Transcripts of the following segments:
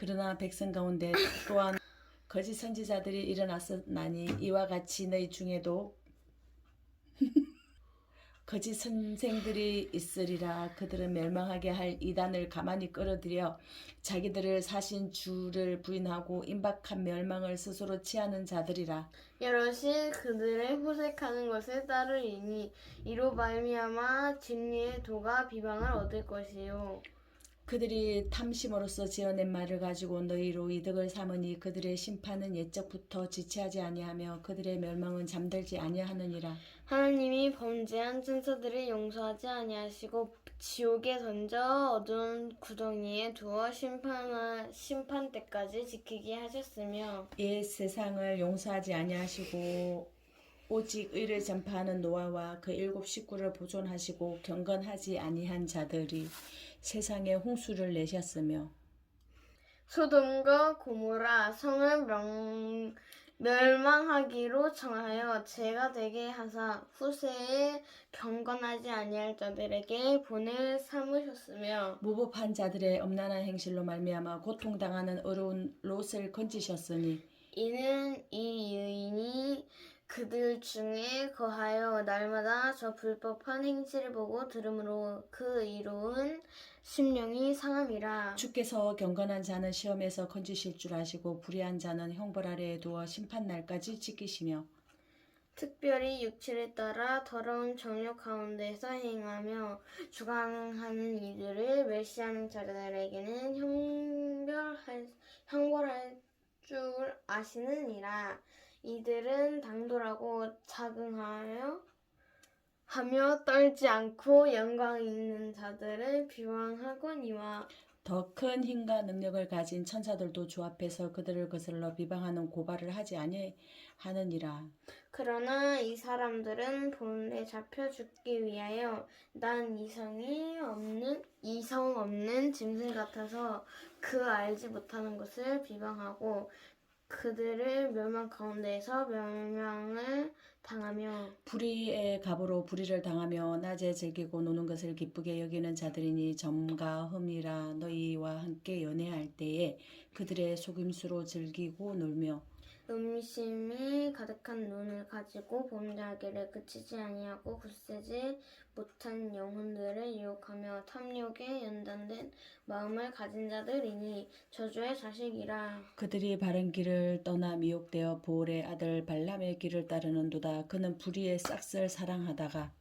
그러나 백성 가운데 또한 거짓 선지자들이 일어났었나니 이와 같이 너희 중에도 거짓 선생들이 있으리라. 그들은 멸망하게 할 이단을 가만히 끌어들여 자기들을 사신 주를 부인하고 임박한 멸망을 스스로 취하는 자들이라. 여럿이 그들의 호색하는 것을 따르리니 이로 말미암아 진리의 도가 비방을 얻을 것이요. 그들이 탐심으로써 지어낸 말을 가지고 너희로 이득을 삼으니 그들의 심판은 옛적부터 지체하지 아니하며 그들의 멸망은 잠들지 아니하느니라. 하나님이 범죄한 천사들을 용서하지 아니하시고 지옥에 던져 어두운 구덩이에 두어 심판 때까지 지키게 하셨으며 옛 세상을 용서하지 아니하시고 오직 의를 전파하는 노아와 그 7 식구를 보존하시고 경건하지 아니한 자들이 세상에 홍수를 내셨으며 소돔과 고모라 성을 멸망하기로 정하여 죄가 되게 하사 후세에 경건하지 아니할 자들에게 본을 삼으셨으며 무법한 자들의 엄란한 행실로 말미암아 고통당하는 어려운 롯을 건지셨으니 이는 이 유인이 그들 중에 거하여 날마다 저 불법한 행실을 보고 들으므로 그 이로운 심령이 상함이라. 주께서 경건한 자는 시험에서 건지실 줄 아시고 불의한 자는 형벌 아래에 두어 심판날까지 지키시며 특별히 육체를 따라 더러운 정욕 가운데서 행하며 주관하는 이들을 멸시하는 자들에게는 형벌할 줄 아시느니라. 이들은 당돌하고 자긍하며 떨지 않고 영광 있는 자들을 비방하거니와 더 큰 힘과 능력을 가진 천사들도 주 앞에서 그들을 거슬러 비방하는 고발을 하지 아니하느니라. 그러나 이 사람들은 본래 잡혀 죽기 위하여 난 이성 없는 짐승 같아서 그 알지 못하는 것을 비방하고 그들을 멸망 가운데에서 멸망을 당하며 불의의 갑으로 불의를 당하며 낮에 즐기고 노는 것을 기쁘게 여기는 자들이니 점과 흠이라 너희와 함께 연애할 때에 그들의 속임수로 즐기고 놀며 음심이 가득한 눈을 가지고 범죄하기를 그치지 아니하고 굳세지 못한 영혼들을 유혹하며 탐욕에 연단된 마음을 가진 자들이니 저주의 자식이라. 그들이 바른 길을 떠나 미혹되어 보올의 아들 발람의 길을 따르는도다. 그는 불의의 싹을 사랑하다가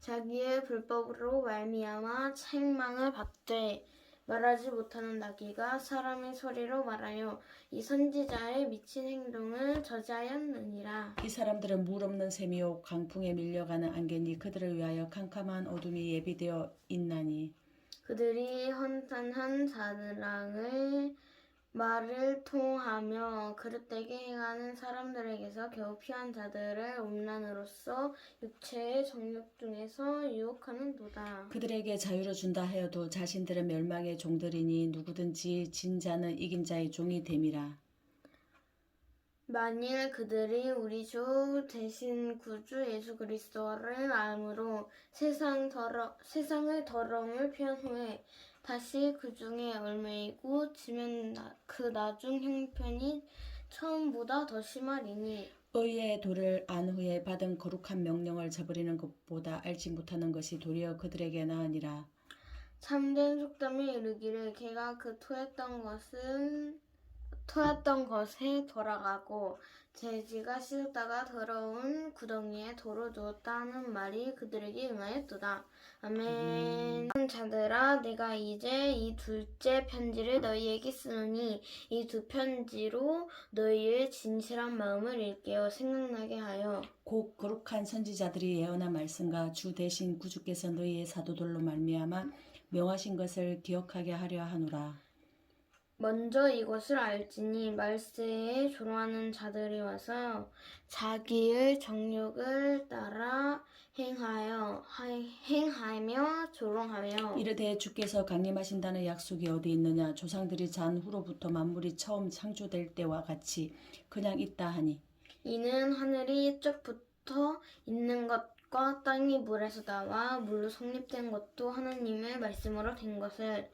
자기의 불법으로 말미암아 책망을 받되 말하지 못하는 나귀가 사람의 소리로 말하여 이 선지자의 미친 행동을 저지하였느니라. 이 사람들은 물 없는 샘이요 강풍에 밀려가는 안개니 그들을 위하여 캄캄한 어둠이 예비되어 있나니 그들이 헌탄한 자랑을 말을 통하며 그릇되게 행하는 사람들에게서 겨우 피한 자들을 음란으로써 육체의 정욕 중에서 유혹하는도다. 그들에게 자유를 준다 하여도 자신들은 멸망의 종들이니 누구든지 진 자는 이긴 자의 종이 됨이라. 만일 그들이 우리 주 대신 구주 예수 그리스도를 알므로 세상의 더러움을 피한 후에 다시 그 중에 얽매이고 지면 그 나중 형편이 처음보다 더 심하리니 의의 도를 안 후에 받은 거룩한 명령을 저버리는 것보다 알지 못하는 것이 도리어 그들에게 나으니라. 참된 속담이 이르기를 걔가 그 토했던 것에 돌아가고 돼지가 씻었다가 더러운 구덩이에 돌을 두었다 하는 말이 그들에게 응하였도다. 아멘. 자들아, 내가 이제 이 둘째 편지를 너희에게 쓰노니 이 두 편지로 너희의 진실한 마음을 일깨워 생각나게 하여 곧 거룩한 선지자들이 예언한 말씀과 주 대신 구주께서 너희의 사도들로 말미암아 명하신 것을 기억하게 하려 하노라. 먼저 이것을 알지니 말세에 조롱하는 자들이 와서 자기의 정욕을 따라 행하며 조롱하며 이르되 주께서 강림하신다는 약속이 어디 있느냐. 조상들이 잔 후로부터 만물이 처음 창조될 때와 같이 그냥 있다 하니 이는 하늘이 옛적부터 있는 것과 땅이 물에서 나와 물로 성립된 것도 하나님의 말씀으로 된 것을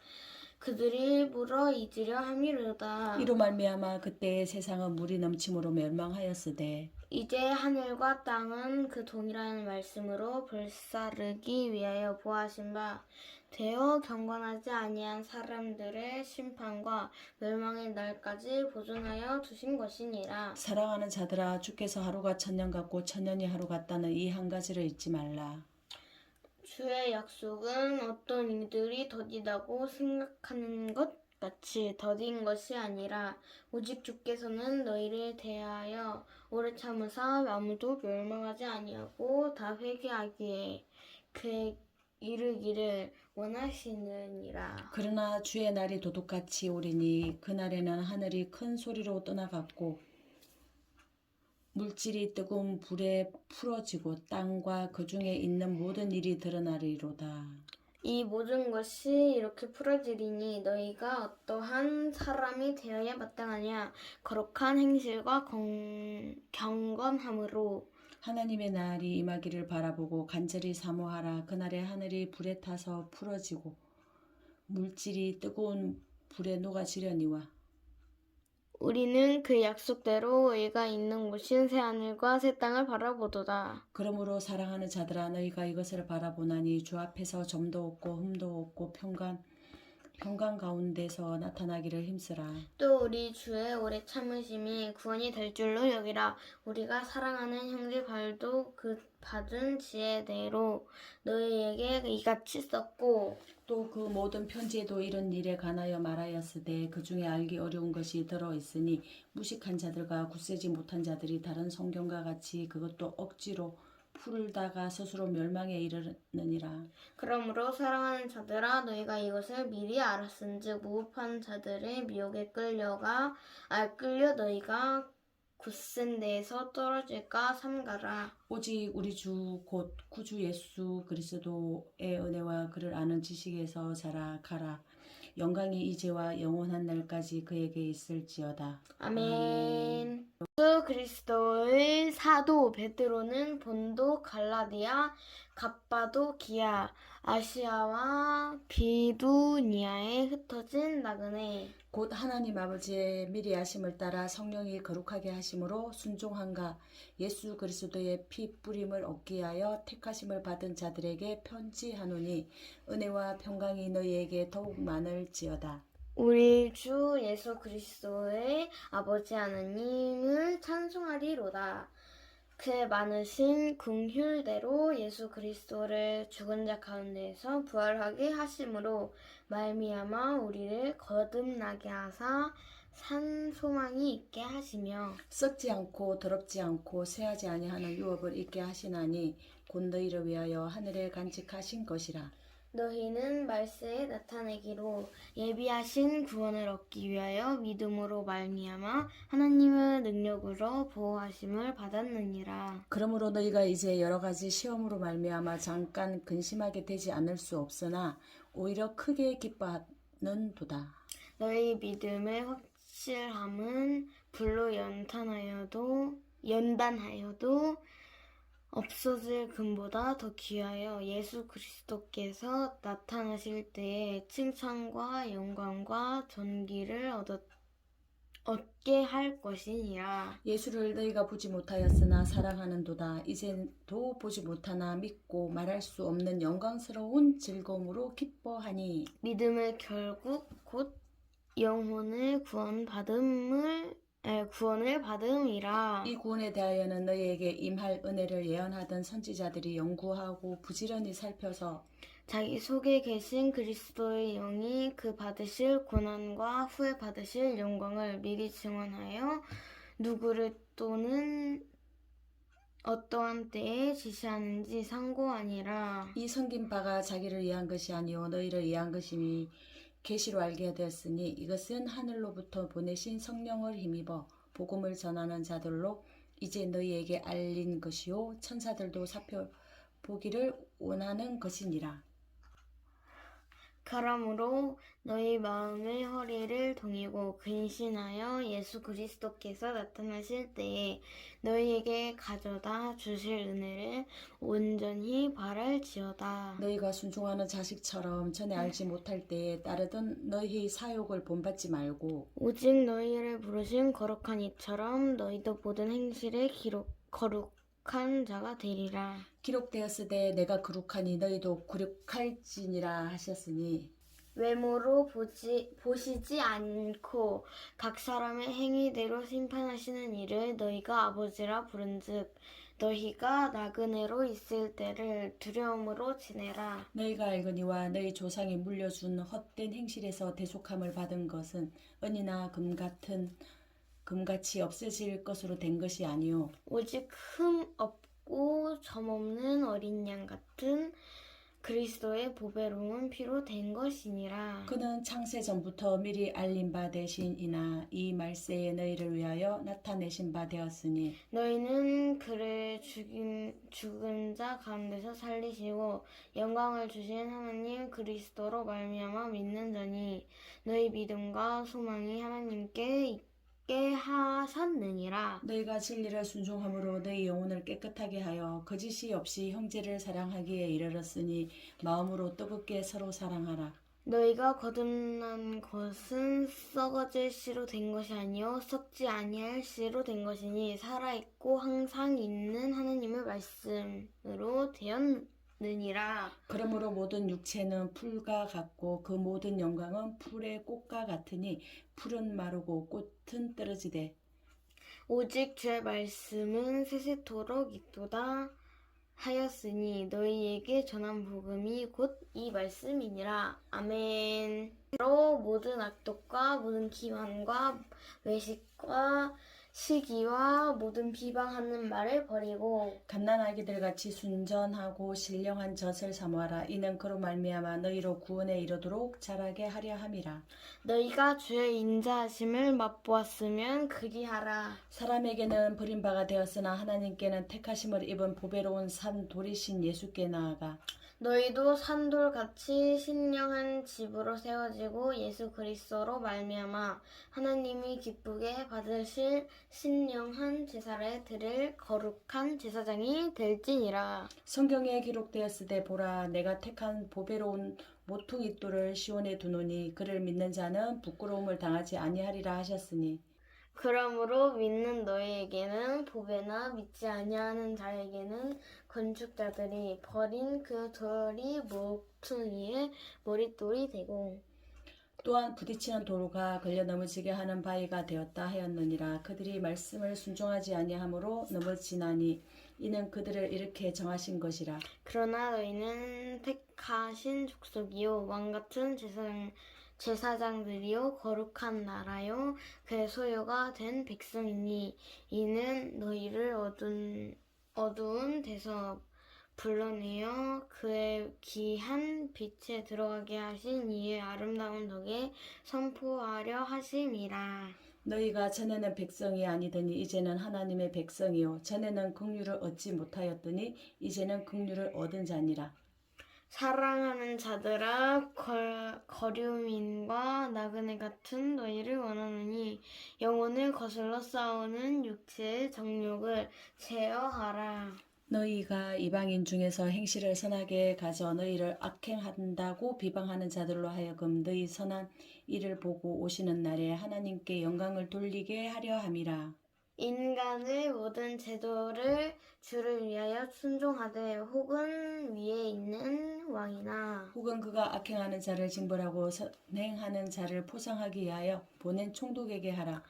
그들이 물어 잊으려 함이로다. 이로 말미암아 그때의 세상은 물이 넘침으로 멸망하였으되 이제 하늘과 땅은 그 동일한 말씀으로 불사르기 위하여 보하신 바 되어 경건하지 아니한 사람들의 심판과 멸망의 날까지 보존하여 두신 것이니라. 사랑하는 자들아 주께서 하루가 천년 같고 천년이 하루 같다는 이 한 가지를 잊지 말라. 주의 약속은 어떤 이들이 더디다고 생각하는 것 같이 더딘 것이 아니라 오직 주께서는 너희를 대하여 오래 참으사 아무도 멸망하지 아니하고 다 회개하기에 그에 이르기를 원하시느니라. 그러나 주의 날이 도둑같이 오리니 그날에는 하늘이 큰 소리로 떠나갔고 물질이 뜨거운 불에 풀어지고 땅과 그 중에 있는 모든 일이 드러나리로다. 이 모든 것이 이렇게 풀어지리니 너희가 어떠한 사람이 되어야 마땅하냐. 거룩한 행실과 경건함으로 하나님의 날이 임하기를 바라보고 간절히 사모하라. 그날에 하늘이 불에 타서 풀어지고 물질이 뜨거운 불에 녹아지려니와 우리는 그 약속대로 의가 있는 곳인 새하늘과 새 땅을 바라보도다. 그러므로 사랑하는 자들아 너희가 이것을 바라보나니 주 앞에서 점도 없고 흠도 없고 평강 가운데서 나타나기를 힘쓰라. 또 우리 주의 오래 참으심이 구원이 될 줄로 여기라. 우리가 사랑하는 형제 바울도 그 받은 지혜대로 너희에게 이같이 썼고 또 그 모든 편지에도 이런 일에 관하여 말하였으되 그 중에 알기 어려운 것이 들어 있으니 무식한 자들과 굳세지 못한 자들이 다른 성경과 같이 그것도 억지로 풀다가 스스로 멸망에 이르느니라. 그러므로 사랑하는 자들아 너희가 이것을 미리 알았은즉 무법한 자들의 미혹에 끌려 너희가 굳센 데에서 떨어질까 삼가라. 오직 우리 주 곧 구주 예수 그리스도의 은혜와 그를 아는 지식에서 자라가라. 영광이 이제와 영원한 날까지 그에게 있을지어다. 아멘. 예수 그리스도의 사도 베드로는 본도, 갈라디아, 갑바도기아, 아시아와 비두니아에 흩어진 나그네 곧 하나님 아버지의 미리 하심을 따라 성령이 거룩하게 하심으로 순종한가 예수 그리스도의 피 뿌림을 얻기 위하여 택하심을 받은 자들에게 편지하노니 은혜와 평강이 너희에게 더욱 많을지어다. 우리 주 예수 그리스도의 아버지 하나님을 찬송하리로다. 그의 많으신 긍휼대로 예수 그리스도를 죽은 자 가운데에서 부활하게 하심으로 말미암아 우리를 거듭나게 하사 산 소망이 있게 하시며 썩지 않고 더럽지 않고 쇠하지 아니하는 유업을 있게 하시나니 곧 너희를 위하여 하늘에 간직하신 것이라. 너희는 말세에 나타내기로 예비하신 구원을 얻기 위하여 믿음으로 말미암아 하나님의 능력으로 보호하심을 받았느니라. 그러므로 너희가 이제 여러 가지 시험으로 말미암아 잠깐 근심하게 되지 않을 수 없으나 오히려 크게 기뻐하는도다. 너희 믿음의 확실함은 불로 연단하여도 없어질 금보다 더 귀하여 예수 그리스도께서 나타나실 때에 칭찬과 영광과 존귀를 얻게 할 것이니라. 예수를 너희가 보지 못하였으나 사랑하는도다. 이제도 보지 못하나 믿고 말할 수 없는 영광스러운 즐거움으로 기뻐하니 믿음의 결국 곧 영혼의 구원을 받음이라. 이 구원에 대하여는 너희에게 임할 은혜를 예언하던 선지자들이 연구하고 부지런히 살펴서 자기 속에 계신 그리스도의 영이 그 받으실 고난과 후에 받으실 영광을 미리 증언하여 누구를 또는 어떠한 때에 지시하는지 상고하니라. 이 섬긴 바가 자기를 위한 것이 아니요 너희를 위한 것임이 계시로 알게 되었으니 이것은 하늘로부터 보내신 성령을 힘입어 복음을 전하는 자들로 이제 너희에게 알린 것이요 천사들도 살펴보기를 원하는 것이니라. 그러므로 너희 마음의 허리를 동이고 근신하여 예수 그리스도께서 나타나실 때에 너희에게 가져다 주실 은혜를 온전히 바랄지어다. 너희가 순종하는 자식처럼 전에 알지 못할 때에 따르던 너희의 사욕을 본받지 말고 오직 너희를 부르신 거룩한 이처럼 너희도 모든 행실에 거룩한 자가 되리라. 기록되었으되 내가 거룩하니 너희도 거룩할지니라 하셨으니 외모로 보시지 않고 각 사람의 행위대로 심판하시는 이를 너희가 아버지라 부른즉 너희가 나그네로 있을 때를 두려움으로 지내라. 너희가 알거니와 너희 조상이 물려준 헛된 행실에서 대속함을 받은 것은 은이나 금같이 없어질 것으로 된 것이 아니요 오직 흠 없고 점 없는 어린 양 같은 그리스도의 보배로운 피로 된 것이니라. 그는 창세 전부터 미리 알린 바 되신이나 이 말세에 너희를 위하여 나타내신 바 되었으니 너희는 그를 죽은 자 가운데서 살리시고 영광을 주신 하나님 그리스도로 말미암아 믿는 자니 너희 믿음과 소망이 하나님께 있게 하셨느니라. 너희가 진리를 순종함으로 너희 영혼을 깨끗하게 하여 거짓이 없이 형제를 사랑하기에 이르렀으니 마음으로 뜨겁게 서로 사랑하라. 너희가 거듭난 것은 썩어질 씨로 된 것이 아니요 썩지 아니할 씨로 된 것이니 살아있고 항상 있는 하나님의 말씀으로 되었느니라. 그러므로 모든 육체는 풀과 같고 그 모든 영광은 풀의 꽃과 같으니 풀은 마르고 꽃은 떨어지되 오직 주의 말씀은 세세토록 있도다 하였으니 너희에게 전한 복음이 곧 이 말씀이니라. 아멘. 로 모든 악독과 모든 기만과 외식과 시기와 모든 비방하는 말을 버리고 갓난아기들 같이 순전하고 신령한 젖을 사모하라. 이는 그로 말미암아 너희로 구원에 이르도록 자라게 하려 함이라. 너희가 주의 인자하심을 맛보았으면 그리하라. 사람에게는 버림바가 되었으나 하나님께는 택하심을 입은 보배로운 산 돌이신 예수께 나아가 너희도 산돌같이 신령한 집으로 세워지고 예수 그리스도로 말미암아 하나님이 기쁘게 받으실 신령한 제사를 드릴 거룩한 제사장이 될지니라. 성경에 기록되었으되 보라 내가 택한 보배로운 모퉁이 돌을 시온에 두노니 그를 믿는 자는 부끄러움을 당하지 아니하리라 하셨으니 그러므로 믿는 너희에게는 보배나 믿지 아니하는 자에게는 건축자들이 버린 그 돌이 모퉁이의 머릿돌이 되고 또한 부딪히는 돌과 걸려 넘어지게 하는 바위가 되었다 하였느니라. 그들이 말씀을 순종하지 아니하므로 넘어지나니 이는 그들을 이렇게 정하신 것이라. 그러나 너희는 택하신 족속이요 왕같은 제사장들이요 거룩한 나라요 그의 소유가 된 백성이니 이는 너희를 어두운 데서 불러내어 그의 귀한 빛에 들어가게 하신 이의 아름다운 덕에 선포하려 하심이라. 너희가 전에는 백성이 아니더니 이제는 하나님의 백성이요 전에는 긍휼을 얻지 못하였더니 이제는 긍휼을 얻은 자니라. 사랑하는 자들아 거류민과 나그네 같은 너희를 원하노니 영혼을 거슬러 싸우는 육체의 정욕을 제어하라. 너희가 이방인 중에서 행실을 선하게 가져 너희를 악행한다고 비방하는 자들로 하여금 너희 선한 일을 보고 오시는 날에 하나님께 영광을 돌리게 하려 함이라. 인간의 모든 제도를 주를 위하여 순종하되 혹은 위에 있는 왕이나 혹은 그가 악행하는 자를 징벌하고 선행하는 자를 포상하기 위하여 보낸 총독에게 하라.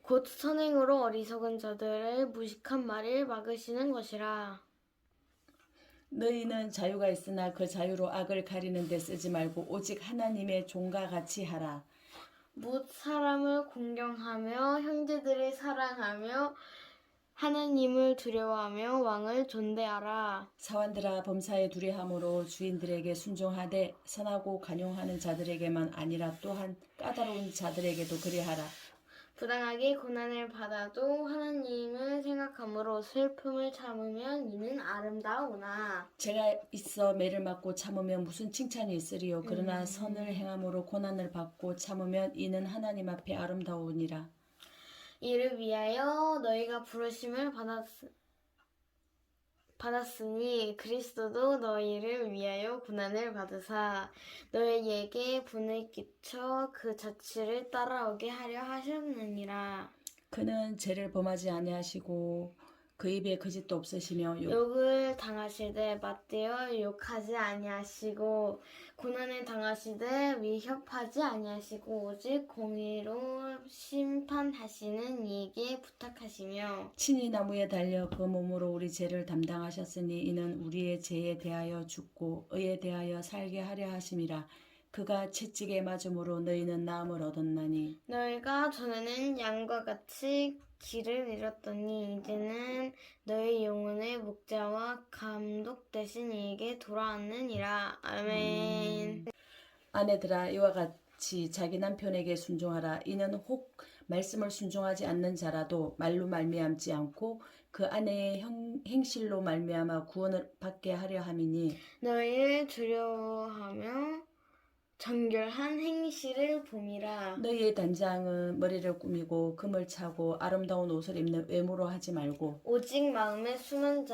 곧 선행으로 어리석은 자들의 무식한 말을 막으시는 것이라. 너희는 자유가 있으나 그 자유로 악을 가리는 데 쓰지 말고 오직 하나님의 종과 같이 하라. 못 사람을 공경하며 형제들을 사랑하며 하나님을 두려워하며 왕을 존대하라. 사환들아 범사에 두려함으로 주인들에게 순종하되 선하고 간용하는 자들에게만 아니라 또한 까다로운 자들에게도 그리하라. 부당하게 고난을 받아도 하나님을 생각함으로 슬픔을 참으면 이는 아름다우나. 죄가 있어 매를 맞고 참으면 무슨 칭찬이 있으리요. 그러나 선을 행함으로 고난을 받고 참으면 이는 하나님 앞에 아름다우니라. 이를 위하여 너희가 부르심을 받았으니 그리스도도 너희를 위하여 고난을 받으사 너희에게 분을 끼쳐 그 자취를 따라오게 하려 하셨느니라. 그는 죄를 범하지 아니하시고 그 입에 거짓도 없으시며 욕을 당하시되 맞대어 욕하지 아니하시고 고난을 당하시되 위협하지 아니하시고 오직 공의로 심판하시는 이에게 부탁하시며 친히 나무에 달려 그 몸으로 우리 죄를 담당하셨으니 이는 우리의 죄에 대하여 죽고 의에 대하여 살게 하려 하심이라. 그가 채찍에 맞음으로 너희는 나음을 얻었나니 너희가 전에는 양과 같이 길을 잃었더니 이제는 너희 영혼의 목자와 감독 되신 이에게 돌아왔느니라. 아멘. 아내들아 이와 같이 자기 남편에게 순종하라. 이는 혹 말씀을 순종하지 않는 자라도 말로 말미암지 않고 그 아내의 행실로 말미암아 구원을 받게 하려 함이니 너희를 두려워하며 정결한 행실을 봄이라. 너희의 단장은 머리를 꾸미고 금을 차고 아름다운 옷을 입는 외모로 하지 말고 오직 마음에 숨은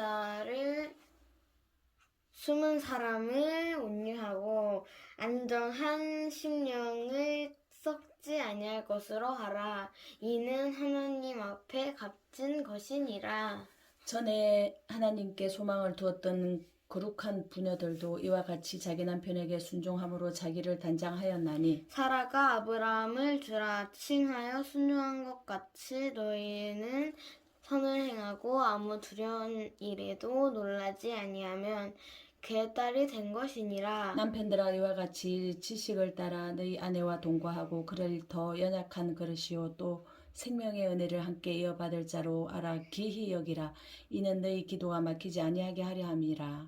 사람을 온유하고 안정한 심령을 썩지 아니할 것으로 하라. 이는 하나님 앞에 값진 것이니라. 전에 하나님께 소망을 두었던 거룩한 부녀들도 이와 같이 자기 남편에게 순종함으로 자기를 단장하였나니 사라가 아브라함을 주라 칭하여 순종한 것 같이 너희는 선을 행하고 아무 두려운 일에도 놀라지 아니하면 그의 딸이 된 것이니라. 남편들아 이와 같이 지식을 따라 너희 아내와 동거하고 그를 더 연약한 그릇이요 또 생명의 은혜를 함께 이어받을 자로 알아 기히 여기라. 이는 너희 기도가 막히지 아니하게 하려 함이라.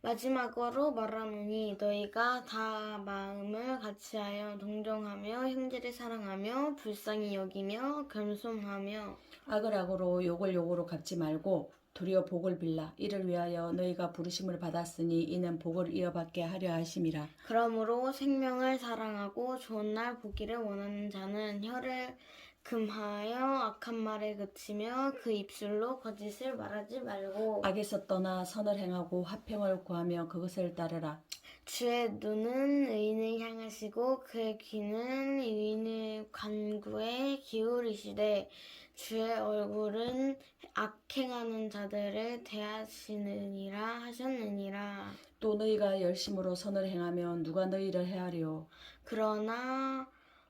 마지막으로 말하노니 너희가 다 마음을 같이하여 동정하며 형제를 사랑하며 불쌍히 여기며 겸손하며 악을 악으로 욕을 욕으로 갚지 말고 도리어 복을 빌라. 이를 위하여 너희가 부르심을 받았으니 이는 복을 이어받게 하려 하심이라. 그러므로 생명을 사랑하고 좋은 날 보기를 원하는 자는 혀를 금하여 악한 말에 그치며 그 입술로 거짓을 말하지 말고 악에서 떠나 선을 행하고 화평을 구하며 그것을 따르라. 주의 눈은 의인을 향하시고 그의 귀는 의인의 간구에 기울이시되 주의 얼굴은 악행하는 자들을 대하시느니라 하셨느니라. 또 너희가 열심으로 선을 행하면 누가 너희를 헤아려. 그러나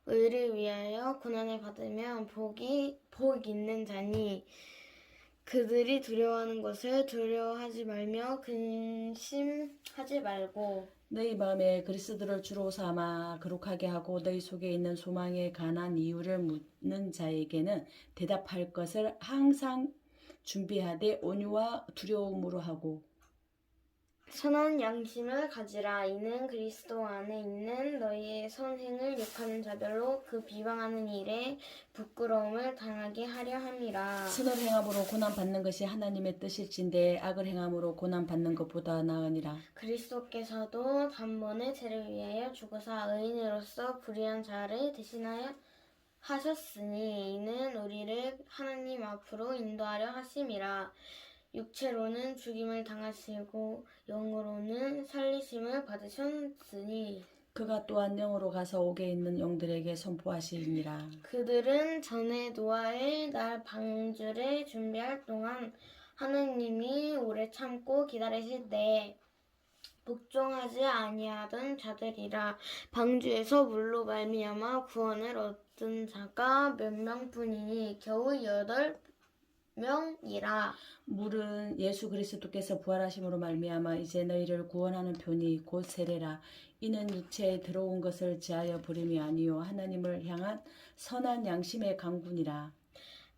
의를 위하여 고난을 받으면 복 있는 자니 그들이 두려워하는 것을 두려워하지 말며 근심하지 말고 너희 마음에 그리스도를 주로 삼아 거룩하게 하고 너희 속에 있는 소망에 관한 이유를 묻는 자에게는 대답할 것을 항상 준비하되 온유와 두려움으로 하고 선한 양심을 가지라. 이는 그리스도 안에 있는 너희의 선행을 욕하는 자별로 그 비방하는 일에 부끄러움을 당하게 하려 함이라. 선을 행함으로 고난 받는 것이 하나님의 뜻일진데 악을 행함으로 고난 받는 것보다 나으니라. 그리스도께서도 단번에 죄를 위하여 죽으사 의인으로서 불의한 자를 대신하여 하셨으니 이는 우리를 하나님 앞으로 인도하려 하심이라. 육체로는 죽임을 당하시고 영으로는 살리심을 받으셨으니 그가 또한 영으로 가서 옥에 있는 영들에게 선포하시니라. 그들은 전에 노아의 날 방주를 준비할 동안 하느님이 오래 참고 기다리실 때 복종하지 아니하던 자들이라. 방주에서 물로 말미암아 구원을 얻은 자가 몇 명뿐이니 겨우 8명이라. 물은 예수 그리스도께서 부활하심으로 말미암아 이제 너희를 구원하는 편이 곧 세례라. 이는 육체에 들어온 것을 지하여 부름이 아니요 하나님을 향한 선한 양심의 강군이라.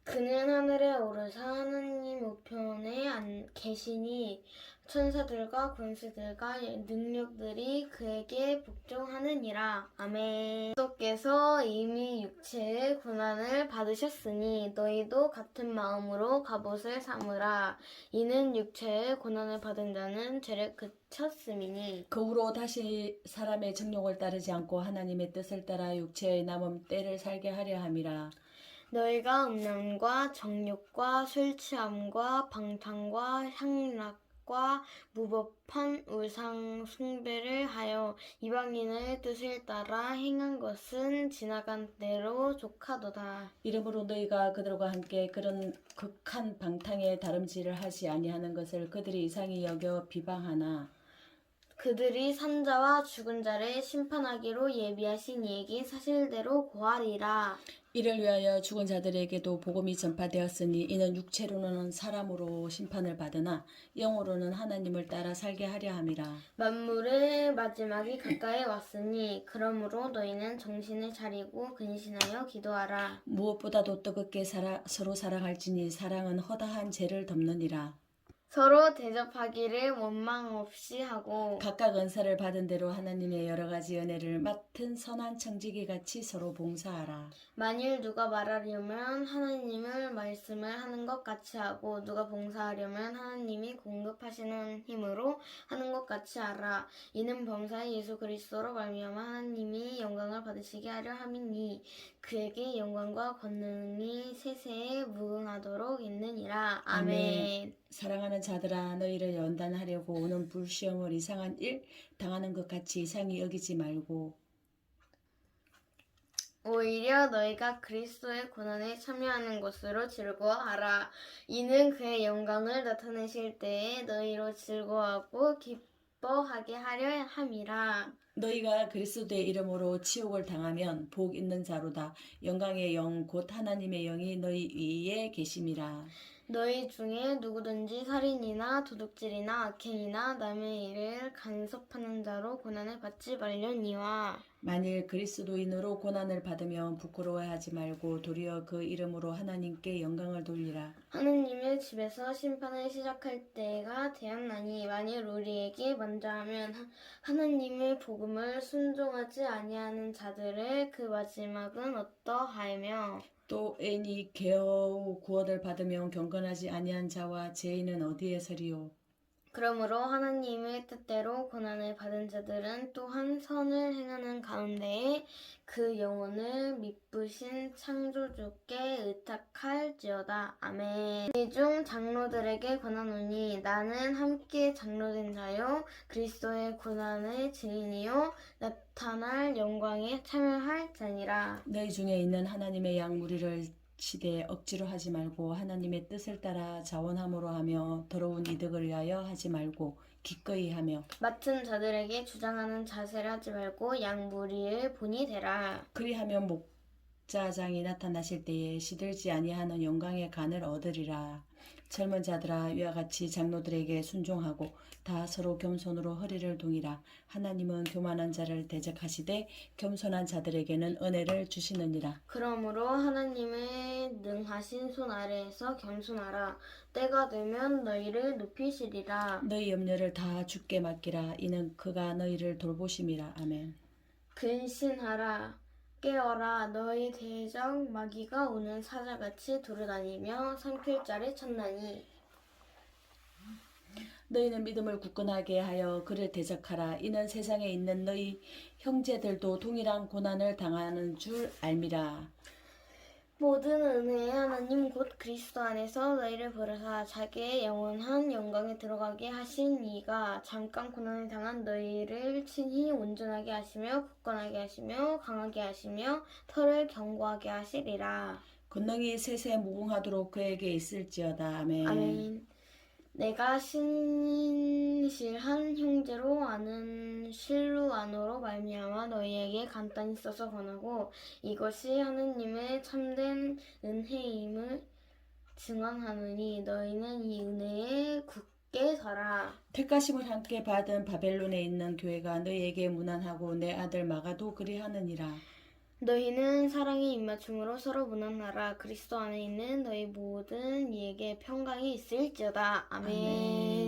그는 하늘에 오르사 하나님 우편에 계시니 천사들과 권세들과 능력들이 그에게 복종하느니라. 아멘. 그리스도께서 이미 육체의 고난을 받으셨으니 너희도 같은 마음으로 갑옷을 삼으라. 이는 육체의 고난을 받은 자는 죄를 그쳤음이니. 그 후로 다시 사람의 정욕을 따르지 않고 하나님의 뜻을 따라 육체의 남은 때를 살게 하려 함이라. 너희가 음란과 정욕과 술 취함과 방탕과 향락과 무법한 우상 숭배를 하여 이방인의 뜻을 따라 행한 것은 지나간 때로 족하도다. 이러므로 너희가 그들과 함께 그런 극한 방탕의 다름질을 하지 아니하는 것을 그들이 이상히 여겨 비방하나 그들이 산자와 죽은 자를 심판하기로 예비하신 이에게 사실대로 고하리라. 이를 위하여 죽은 자들에게도 복음이 전파되었으니 이는 육체로는 사람으로 심판을 받으나 영으로는 하나님을 따라 살게 하려 함이라. 만물의 마지막이 가까이 왔으니 그러므로 너희는 정신을 차리고 근신하여 기도하라. 무엇보다도 뜨겁게 서로 사랑할지니 사랑은 허다한 죄를 덮느니라. 서로 대접하기를 원망 없이 하고 각각 은사를 받은 대로 하나님의 여러 가지 은혜를 맡은 선한 청지기 같이 서로 봉사하라. 만일 누가 말하려면 하나님을 말씀을 하는 것 같이 하고 누가 봉사하려면 하나님이 공급하시는 힘으로 하는 것 같이 하라. 이는 범사의 예수 그리스도로 말미암아 하나님이 영광을 받으시게 하려 함이니 그에게 영광과 권능이 세세에 무궁하도록 있느니라. 아멘. 사랑하는 자들아 너희를 연단하려고 오는 불시험을 이상한 일 당하는 것 같이 이상히 여기지 말고 오히려 너희가 그리스도의 고난에 참여하는 것으로 즐거워하라. 이는 그의 영광을 나타내실 때에 너희로 즐거워하고 기뻐하게 하려 함이라. 너희가 그리스도의 이름으로 치욕을 당하면 복 있는 자로다. 영광의 영 곧 하나님의 영이 너희 위에 계심이라. 너희 중에 누구든지 살인이나 도둑질이나 악행이나 남의 일을 간섭하는 자로 고난을 받지 말려니와 만일 그리스도인으로 고난을 받으면 부끄러워하지 말고 도리어 그 이름으로 하나님께 영광을 돌리라. 하느님의 집에서 심판을 시작할 때가 되었나니 만일 우리에게 먼저 하면 하나님의 복음을 순종하지 아니하는 자들의 그 마지막은 어떠하며 또 애인이 겨우 구원을 받으면 경건하지 아니한 자와 죄인은 어디에 서리요. 그러므로 하나님의 뜻대로 고난을 받은 자들은 또한 선을 행하는 가운데에 그 영혼을 미쁘신 창조주께 의탁할지어다. 아멘. 이 중 장로들에게 권하노니 나는 함께 장로된 자요 그리스도의 고난의 증인이요 나타날 영광에 참여할 자니라. 너희 중에 있는 하나님의 양 무리를 치되 억지로 하지 말고 하나님의 뜻을 따라 자원함으로 하며 더러운 이득을 위하여 하지 말고 기꺼이 하며 맡은 자들에게 주장하는 자세를 하지 말고 양 무리의 본이 되라. 그리하면 목자장이 나타나실 때에 시들지 아니하는 영광의 간을 얻으리라. 젊은 자들아 이와 같이 장로들에게 순종하고 다 서로 겸손으로 허리를 동이라. 하나님은 교만한 자를 대적하시되 겸손한 자들에게는 은혜를 주시느니라. 그러므로 하나님의 능하신 손 아래에서 겸손하라. 때가 되면 너희를 높이시리라. 너희 염려를 다 주께 맡기라. 이는 그가 너희를 돌보심이라. 아멘. 근신하라. 깨어라. 너희 대적 마귀가 오는 사자같이 두루다니며 삼킬 자를 찾나니 너희는 믿음을 굳건하게 하여 그를 대적하라. 이는 세상에 있는 너희 형제들도 동일한 고난을 당하는 줄 알미라. 모든 은혜의 하나님 곧 그리스도 안에서 너희를 부르사 자기의 영원한 영광에 들어가게 하신 이가 잠깐 고난을 당한 너희를 친히 온전하게 하시며 굳건하게 하시며 강하게 하시며 털을 견고하게 하시리라. 권능이 세세 무궁하도록 그에게 있을지어다. 아멘. 아멘. 내가 신실한 형제로 아는 실루아노로 말미암아 너희에게 간단히 써서 권하고 이것이 하느님의 참된 은혜임을 증언하느니 너희는 이 은혜에 굳게 서라. 택하심을 함께 받은 바벨론에 있는 교회가 너희에게 문안하고 내 아들 마가도 그리하느니라. 너희는 사랑의 입맞춤으로 서로 무난하라. 그리스도 안에 있는 너희 모든 이에게 평강이 있을지어다. 아멘.